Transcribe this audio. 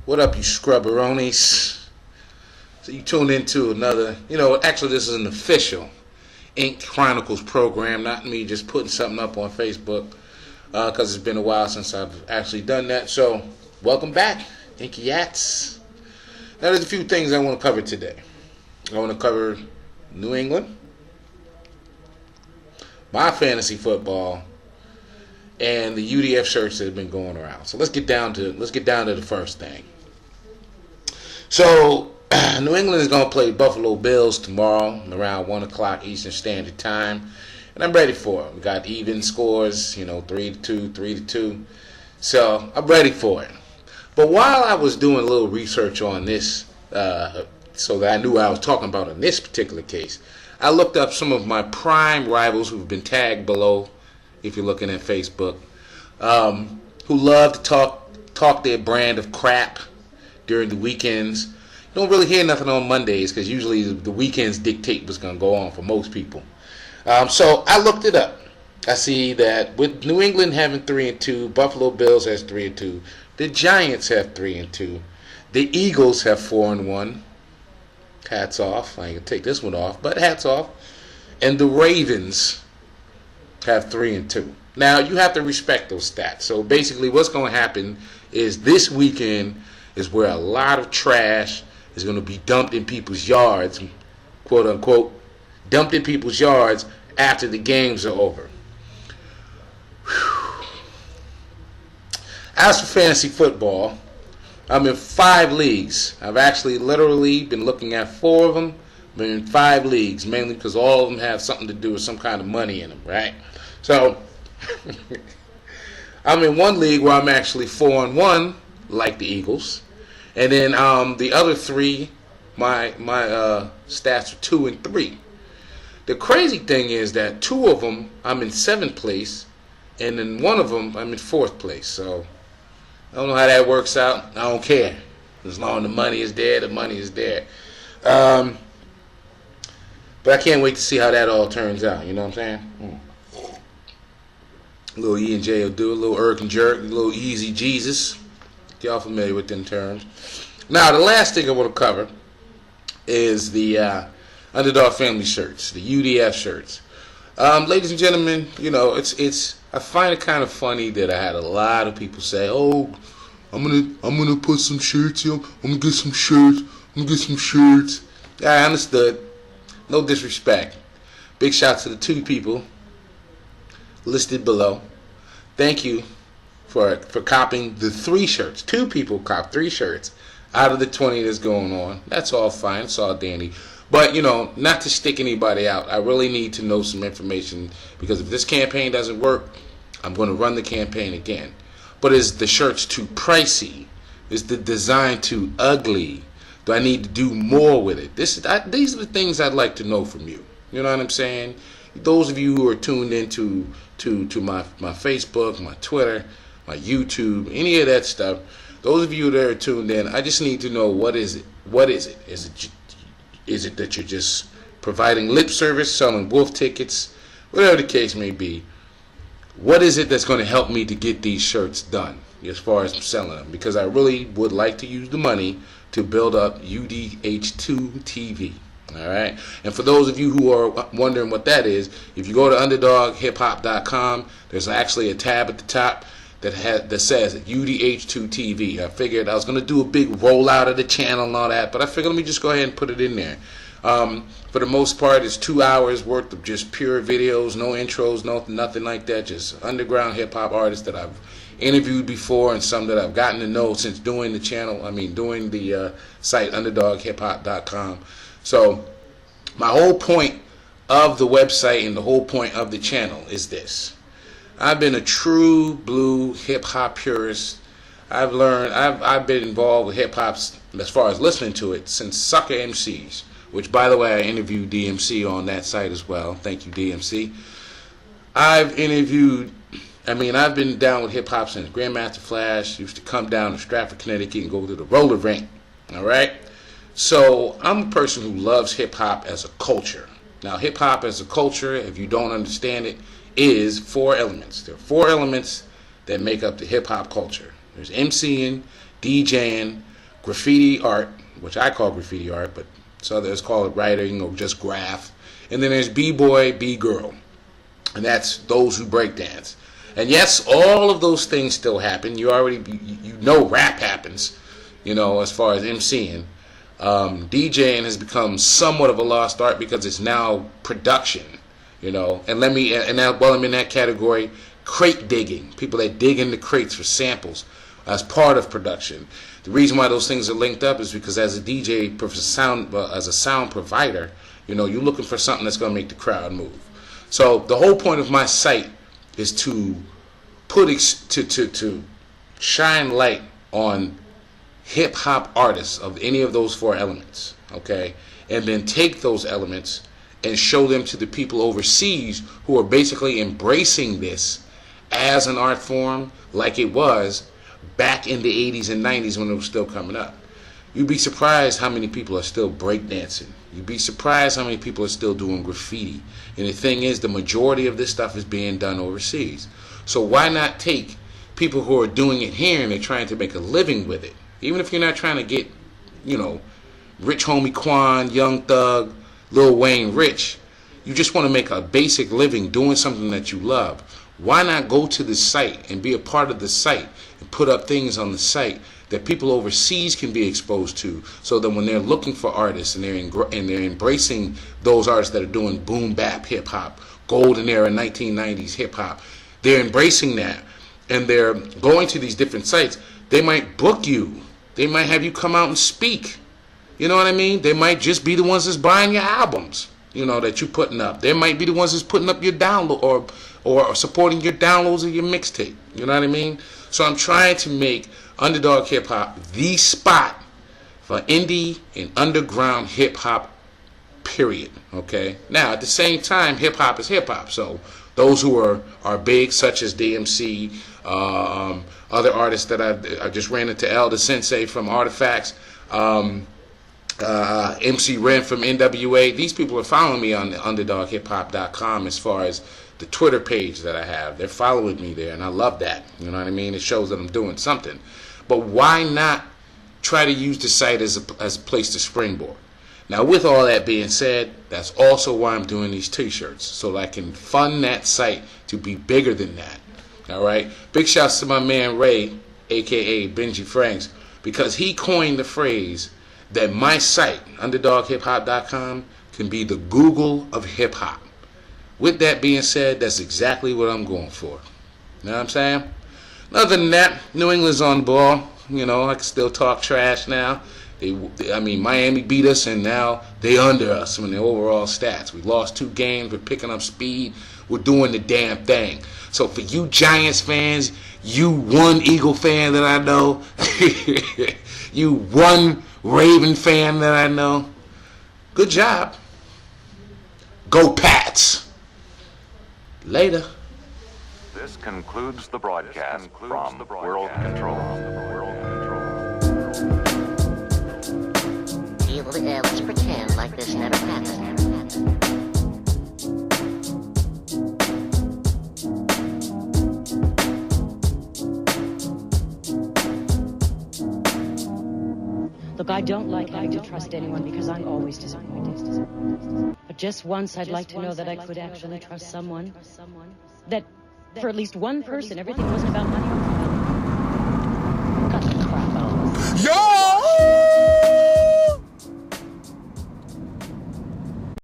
What up, you scrubberonis? So you tuned into another, actually this is an official Inqronicles program, not me just putting something up on Facebook, because it's been a while since I've actually done that. So, welcome back, Inkyyats. Now there's a few things I want to cover today. I want to cover New England, my fantasy football, and the UDF shirts that have been going around. So let's get down to the first thing. So New England is going to play Buffalo Bills tomorrow around 1 o'clock Eastern Standard Time, and I'm ready for it. We got even scores, 3-2, 3-2. So I'm ready for it. But while I was doing a little research on this, so that I knew what I was talking about in this particular case, I looked up some of my prime rivals who've been tagged below, if you're looking at Facebook, who love to talk their brand of crap during the weekends. You don't really hear nothing on Mondays because usually the weekends dictate what's going to go on for most people. So I looked it up. I see that with New England having 3-2, Buffalo Bills has 3-2, the Giants have 3-2, the Eagles have 4-1. Hats off. I ain't gonna take this one off, but hats off. And the Ravens have 3-2. Now you have to respect those stats. So basically, what's going to happen is this weekend is where a lot of trash is going to be dumped in people's yards, quote unquote, dumped in people's yards after the games are over. Whew. As for fantasy football, I'm in 5 leagues. I've actually literally been looking at 4 of them. I'm in 5 leagues, mainly because all of them have something to do with some kind of money in them, right? So I'm in one league where I'm actually 4-1, like the Eagles, and then the other 3, my stats are 2 and 3. The crazy thing is that 2 of them I'm in 7th place, and then 1 of them I'm in 4th place. So I don't know how that works out. I don't care. As long as the money is there, the money is there. But I can't wait to see how that all turns out. You know what I'm saying? A little E and J will do, a little Irk and Jerk, a little Easy Jesus. Y'all familiar with them terms. Now, the last thing I want to cover is the Underdog Family shirts, the UDF shirts. Ladies and gentlemen, it's I find it kind of funny that I had a lot of people say, "Oh, I'm gonna put some shirts here. I'm gonna get some shirts. I'm gonna get some shirts." Yeah, I understood. No disrespect. Big shout to the 2 people listed below. Thank you for copying the 3 shirts. 2 people copped 3 shirts out of the 20 that's going on. That's all fine. It's all dandy. But, not to stick anybody out, I really need to know some information, because if this campaign doesn't work, I'm going to run the campaign again. But is the shirts too pricey? Is the design too ugly? Do I need to do more with it? These are the things I'd like to know from you. You know what I'm saying? Those of you who are tuned into to my Facebook, my Twitter, my YouTube, any of that stuff, those of you that are tuned in, I just need to know, what is it? What is it? Is it that you're just providing lip service, selling wolf tickets, whatever the case may be? What is it that's going to help me to get these shirts done as far as selling them? Because I really would like to use the money to build up UDH2 TV. All right? And for those of you who are wondering what that is, if you go to underdoghiphop.com, there's actually a tab at the top that says UDH2 TV. I figured I was going to do a big rollout of the channel and all that, but I figured let me just go ahead and put it in there. For the most part, it's 2 hours worth of just pure videos, no intros, nothing like that, just underground hip-hop artists that I've interviewed before and some that I've gotten to know since doing the channel, doing the site underdoghiphop.com. So my whole point of the website and the whole point of the channel is this. I've been a true blue hip-hop purist. I've been involved with hip-hop as far as listening to it since Sucker MCs, which, by the way, I interviewed DMC on that site as well. Thank you, DMC. I've been down with hip-hop since Grandmaster Flash used to come down to Stratford, Connecticut and go to the roller rink. All right? So I'm a person who loves hip-hop as a culture. Now, hip-hop as a culture, if you don't understand it, is 4 elements. There are 4 elements that make up the hip-hop culture. There's MCing, DJing, graffiti art, which I call graffiti art, but some others call it writing or just graph. And then there's b-boy, b-girl. And that's those who break dance. And yes, all of those things still happen. You know rap happens, as far as MCing. DJing has become somewhat of a lost art because it's now production, and now while I'm in that category, crate digging, people that dig into crates for samples as part of production. The reason why those things are linked up is because as a DJ, as a sound provider, you're looking for something that's going to make the crowd move. So the whole point of my site is to to shine light on hip hop artists of any of those four elements, okay, and then take those elements and show them to the people overseas who are basically embracing this as an art form like it was back in the 80s and 90s when it was still coming up. You'd be surprised how many people are still breakdancing. You'd be surprised how many people are still doing graffiti. And the thing is, the majority of this stuff is being done overseas. So why not take people who are doing it here and they're trying to make a living with it? Even if you're not trying to get, Rich Homie Quan, Young Thug, Lil Wayne rich. You just want to make a basic living doing something that you love. Why not go to the site and be a part of the site and put up things on the site that people overseas can be exposed to, so that when they're looking for artists and they're embracing those artists that are doing boom bap hip hop, golden era 1990s hip hop, they're embracing that and they're going to these different sites. They might book you. They might have you come out and speak. You know what I mean? They might just be the ones that's buying your albums, that you're putting up. They might be the ones that's putting up your download or supporting your downloads of your mixtape. You know what I mean? So I'm trying to make Underdog Hip Hop the spot for indie and underground hip hop, period. Okay? Now, at the same time, hip hop is hip hop. So those who are big, such as DMC, other artists that I just ran into, Elder Sensei from Artifacts, MC Ren from NWA. These people are following me on the underdoghiphop.com as far as the Twitter page that I have. They're following me there, and I love that. You know what I mean? It shows that I'm doing something. But why not try to use the site as a place to springboard? Now, with all that being said, that's also why I'm doing these t-shirts, so that I can fund that site to be bigger than that. All right? Big shouts to my man Ray, a.k.a. Benji Franks, because he coined the phrase that my site, underdoghiphop.com, can be the Google of hip-hop. With that being said, that's exactly what I'm going for. You know what I'm saying? Other than that, New England's on the ball. I can still talk trash now. Miami beat us, and now they under us in the overall stats. We lost 2 games. We're picking up speed. We're doing the damn thing. So for you Giants fans, you one Eagle fan that I know, you one Raven fan that I know, good job. Go Pats. Later. This concludes the broadcast from World Control. Let's pretend like this never happened. Look, I don't like having to trust anyone because I'm always disappointed. But just once I'd like to know that I could actually trust someone. That for at least one person, everything wasn't about money. Cut the crap out. Yo!